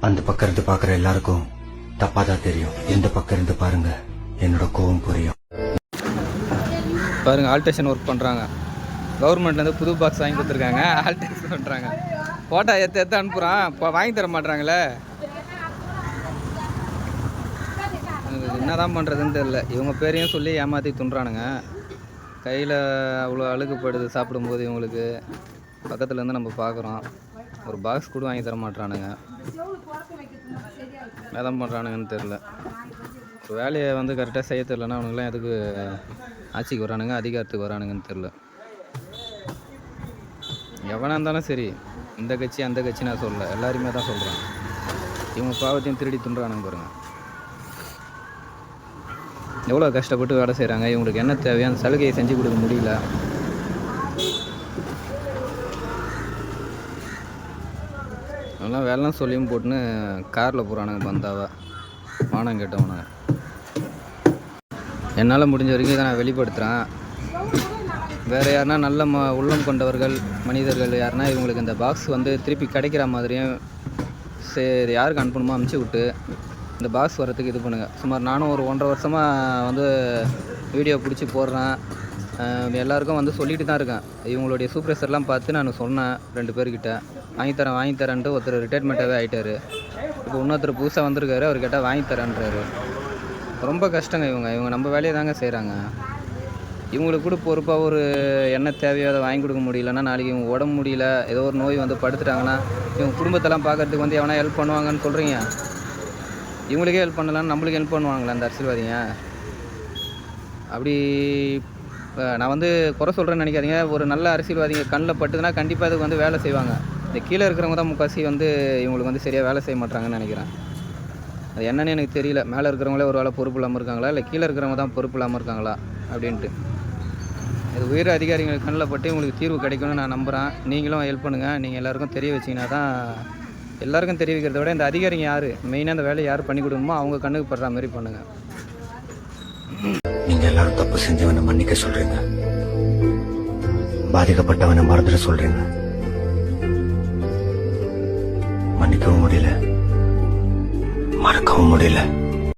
அந்த பக்கம் இருந்து பாக்குற எல்லாருக்கும் தப்பாதான் தெரியும். இந்த பக்கம் இருந்து பாருங்க, என்னோட கோவம் புரியும். பாருங்க, ஆல்டேஷன் ஒர்க் பண்றாங்க. கவர்மெண்ட்லேருந்து புது பாக்ஸ் வாங்கி கொடுத்துருக்காங்க. ஆல்டேஷன் பண்ணுறாங்க. ஃபோட்டோ எடுத்து அனுப்புகிறான். இப்போ வாங்கி தர மாட்றாங்களே. என்னதான் பண்ணுறதுன்னு தெரில. இவங்க பேரையும் சொல்லி ஏமாற்றி துண்டுறானுங்க. கையில் அவ்வளோ அழுகுப்படுது சாப்பிடும்போது. இவங்களுக்கு பக்கத்துலேருந்து நம்ம பார்க்குறோம். ஒரு பாக்ஸ் கூட வாங்கி தர மாட்றானுங்க. என்னதான் பண்ணுறானுங்கன்னு தெரில. ஒரு வேலையை வந்து கரெக்டாக செய்ய தெரிலன்னா அவனுங்களாம் எதுக்கு ஆட்சிக்கு வரானுங்க, அதிகாரத்துக்கு வரானுங்கன்னு தெரில. எவனாக இருந்தாலும் சரி, இந்த கட்சி அந்த கட்சி நான் சொல்லலை, எல்லாருமே தான் சொல்கிறேன். இவங்க பாவத்தையும் திருடி துண்டுறானுங்க பாருங்கள். எவ்வளோ கஷ்டப்பட்டு வேலை செய்கிறாங்க. இவங்களுக்கு என்ன தேவையான சலுகையை செஞ்சு கொடுக்க முடியல. அதெல்லாம் வேலைலாம் சொல்லியும் போட்டுன்னு காரில் போகிறானுங்க பந்தாவா, வானம் கேட்டவனுங்க. என்னால் முடிஞ்ச வரைக்கும் இதை நான் வெளிப்படுத்துகிறேன். வேறு யாருனா நல்ல உள்ளம் கொண்டவர்கள், மனிதர்கள் யாருனா இவங்களுக்கு இந்த பாக்ஸ் வந்து திருப்பி கிடைக்கிற மாதிரியும் சரி யாருக்கு அனுப்பணுமோ அனுப்பிச்சி விட்டு இந்த பாக்ஸ் வரத்துக்கு இது பண்ணுங்கள். சுமார் நானும் ஒரு 1.5 வருஷமாக வந்து வீடியோ பிடிச்சி போடுறேன். எல்லாருக்கும் வந்து சொல்லிட்டு தான் இருக்கேன். இவங்களுடைய சூப்பர்வைசர்லாம் பார்த்து நான் சொன்னேன் 2 பேர்கிட்ட, வாங்கி தரேன்ட்டு. ஒருத்தர் ரிட்டையர்மெண்ட்டாகவே ஆகிட்டார். இப்போ இன்னொருத்தர் புதுசாக வந்திருக்காரு. அவர் கேட்டால் வாங்கி தரேன்றாரு. ரொம்ப கஷ்டங்க. இவங்க நம்ம வேலையை தாங்க செய்கிறாங்க. இவங்களுக்கு கூட பொறுப்பாக ஒரு என்ன தேவையோ அதை வாங்கி கொடுக்க முடியலன்னா, நாளைக்கு இவங்க உடம்பு முடியல, ஏதோ ஒரு நோய் வந்து படுத்துட்டாங்கன்னா இவங்க குடும்பத்தெல்லாம் பார்க்கறதுக்கு வந்து எவனா ஹெல்ப் பண்ணுவாங்கன்னு சொல்கிறீங்க? இவங்களுக்கே ஹெல்ப் பண்ணலான்னு நம்மளுக்கு ஹெல்ப் பண்ணுவாங்களா அந்த அரசியல்வாதிங்க? அப்படி நான் வந்து குறை சொல்கிறேன்னு நினைக்காதீங்க. ஒரு நல்ல அரசியல்வாதிங்க கண்ணில் பட்டுதுன்னா கண்டிப்பாக அதுக்கு வந்து வேலை செய்வாங்க. இந்த கீழே இருக்கிறவங்க தான் முக்காசி வந்து இவங்களுக்கு வந்து சரியாக வேலை செய்ய மாட்டாங்கன்னு நினைக்கிறேன். அது என்னன்னு எனக்கு தெரியல. மேலே இருக்கிறவங்களே ஒரு வேலை பொறுப்பு இல்லாமல் இருக்காங்களா, இல்லை கீழே இருக்கிறவங்க தான் பொறுப்பு இல்லாமல் இருக்காங்களா அப்படின்ட்டு. இது உயர் அதிகாரிகள் கண்ணில் பட்டு உங்களுக்கு தீர்வு கிடைக்கும்னு நான் நம்புகிறேன். நீங்களும் ஹெல்ப் பண்ணுங்கள். நீங்கள் எல்லாருக்கும் தெரிய வச்சிங்கன்னா தான், எல்லாருக்கும் தெரிய வைக்கிறத விட இந்த அதிகாரிங்க யார் மெயினாக அந்த வேலையை யார் பண்ணி கொடுக்கணுமோ அவங்க கண்ணுக்கு படுற மாதிரி பண்ணுங்கள். நீங்கள் எல்லாரும் தப்பு செஞ்சவனை மன்னிக்க சொல்கிறீங்க, பாதிக்கப்பட்டவனை மறந்துட சொல்கிறீங்க. மன்னிக்கவும் முடியல, மறக்கவும் முடியல.